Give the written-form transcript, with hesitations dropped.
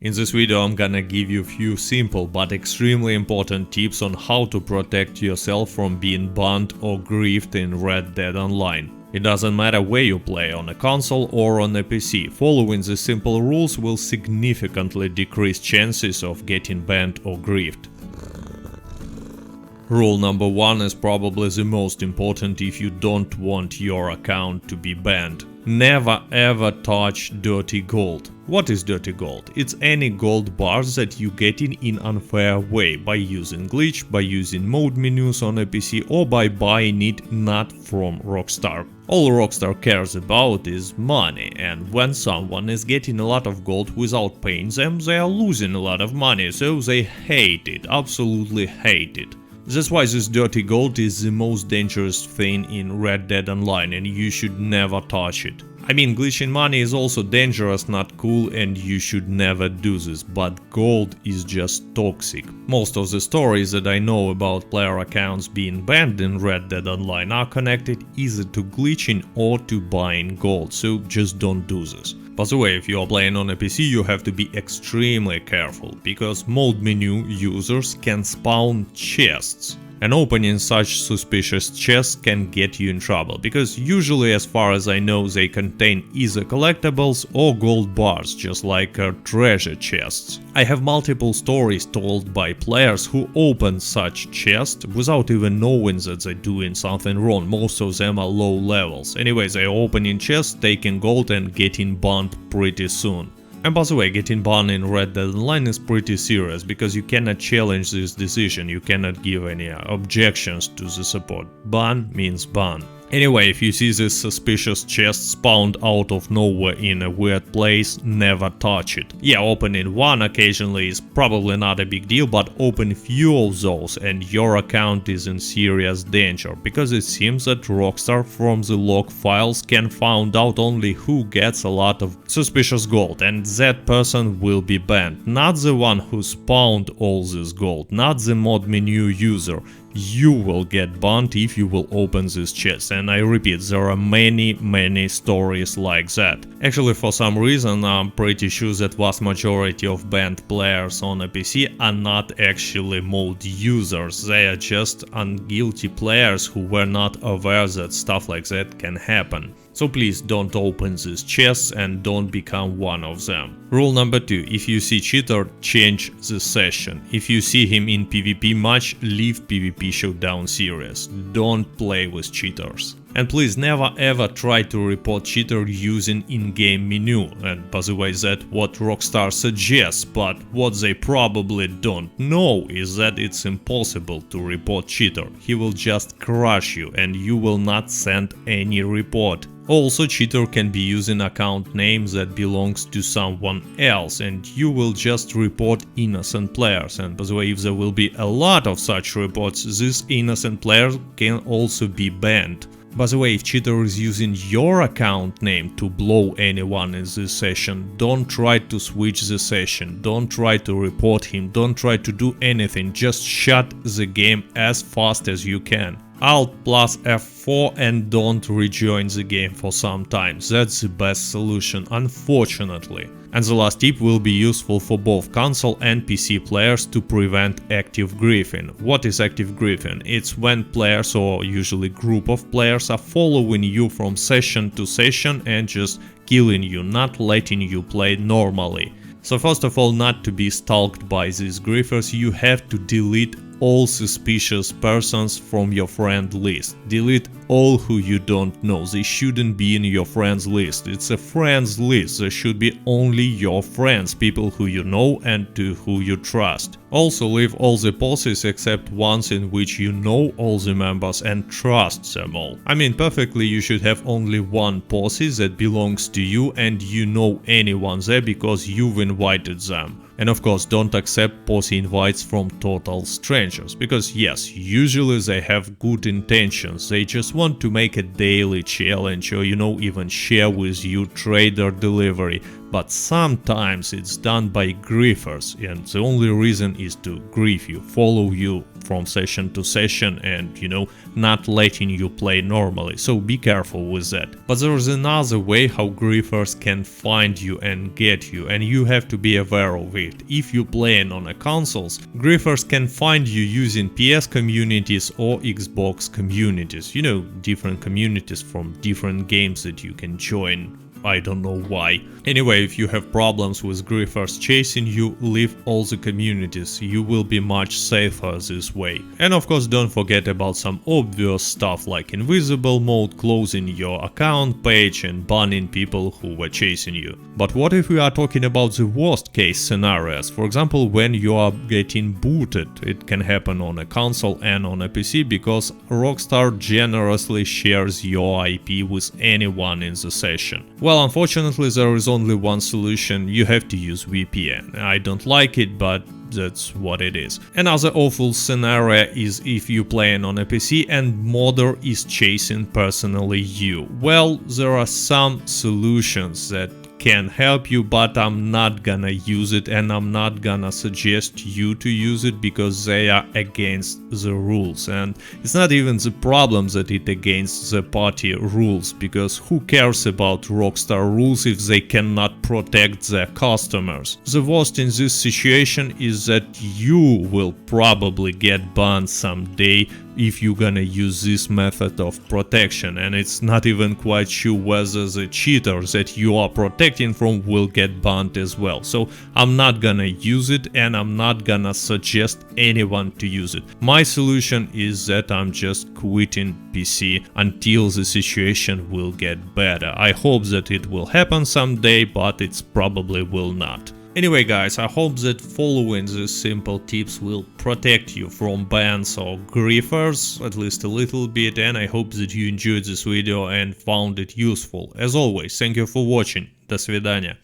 In this video I'm gonna give you a few simple but extremely important tips on how to protect yourself from being banned or griefed in Red Dead Online. It doesn't matter where you play, on a console or on a PC, following these simple rules will significantly decrease chances of getting banned or griefed. Rule number 1 is probably the most important if you don't want your account to be banned. Never ever touch dirty gold. What is dirty gold? It's any gold bars that you get in unfair way by using glitch, by using mode menus on a PC or by buying it not from Rockstar. All Rockstar cares about is money, and when someone is getting a lot of gold without paying them, they are losing a lot of money, so they hate it, absolutely hate it. That's why this dirty gold is the most dangerous thing in Red Dead Online and you should never touch it. I mean, glitching money is also dangerous, not cool, and you should never do this, but gold is just toxic. Most of the stories that I know about player accounts being banned in Red Dead Online are connected either to glitching or to buying gold, so just don't do this. By the way, if you are playing on a PC, you have to be extremely careful, because mode menu users can spawn chests. And opening such suspicious chests can get you in trouble, because usually, as far as I know, they contain either collectibles or gold bars, just like treasure chests. I have multiple stories told by players who open such chests without even knowing that they're doing something wrong. Most of them are low levels. Anyway, they're opening chests, taking gold and getting banned pretty soon. And by the way, getting banned in Red Dead Online is pretty serious, because you cannot challenge this decision, you cannot give any objections to the support. Ban means ban. Anyway, if you see this suspicious chest spawned out of nowhere in a weird place, never touch it. Yeah, opening one occasionally is probably not a big deal, but open few of those and your account is in serious danger, because it seems that Rockstar from the log files can find out only who gets a lot of suspicious gold, and that person will be banned. Not the one who spawned all this gold, not the mod menu user. You will get banned if you will open this chest, and I repeat, there are many stories like that. Actually, for some reason, I'm pretty sure that vast majority of banned players on a PC are not actually mod users, they are just unguilty players who were not aware that stuff like that can happen. So please don't open these chests and don't become one of them. Rule number 2. If you see cheater, change the session. If you see him in PvP match, leave PvP showdown series. Don't play with cheaters. And please never ever try to report cheater using in-game menu. And by the way, that's what Rockstar suggests, but what they probably don't know is that it's impossible to report cheater. He will just crush you and you will not send any report. Also, cheater can be using account names that belongs to someone else, and you will just report innocent players. And by the way, if there will be a lot of such reports, this innocent player can also be banned. By the way, if cheater is using your account name to blow anyone in this session, don't try to switch the session, don't try to report him, don't try to do anything, just shut the game as fast as you can. Alt plus F4 and don't rejoin the game for some time. That's the best solution, unfortunately. And the last tip will be useful for both console and PC players to prevent active griefing. What is active griefing? It's when players, or usually group of players, are following you from session to session and just killing you, not letting you play normally. So first of all, not to be stalked by these griefers, you have to delete all suspicious persons from your friend list. Delete all who you don't know, they shouldn't be in your friends list. It's a friends list, there should be only your friends, people who you know and to who you trust. Also leave all the bosses except ones in which you know all the members and trust them all. I mean, perfectly you should have only one posse that belongs to you and you know anyone there because you've invited them. And of course, don't accept posse invites from total strangers, because yes, usually they have good intentions, they just want to make a daily challenge or even share with you trade or delivery, but sometimes it's done by griefers and the only reason is to grief you, follow you from session to session and, not letting you play normally, so be careful with that. But there is another way how griefers can find you and get you, and you have to be aware of it. If you're playing on a consoles, griefers can find you using PS communities or Xbox communities, different communities from different games that you can join. I don't know why. Anyway, if you have problems with griefers chasing you, leave all the communities, you will be much safer this way. And of course don't forget about some obvious stuff like invisible mode, closing your account page and banning people who were chasing you. But what if we are talking about the worst case scenarios? For example, when you are getting booted, it can happen on a console and on a PC because Rockstar generously shares your IP with anyone in the session. Well, unfortunately there is only one solution, you have to use VPN. I don't like it, but that's what it is. Another awful scenario is if you're playing on a PC and modder is chasing personally you. Well, there are some solutions that can help you, but I'm not gonna use it and I'm not gonna suggest you to use it because they are against the rules. And it's not even the problem that it against the party rules, because who cares about Rockstar rules if they cannot protect their customers? The worst in this situation is that you will probably get banned someday if you're gonna use this method of protection, and it's not even quite sure whether the cheaters that you are protecting from will get banned as well. So I'm not gonna use it and I'm not gonna suggest anyone to use it. My solution is that I'm just quitting PC until the situation will get better. I hope that it will happen someday, but it probably will not. Anyway guys, I hope that following these simple tips will protect you from bans or griefers, at least a little bit, and I hope that you enjoyed this video and found it useful. As always, thank you for watching. До свидания.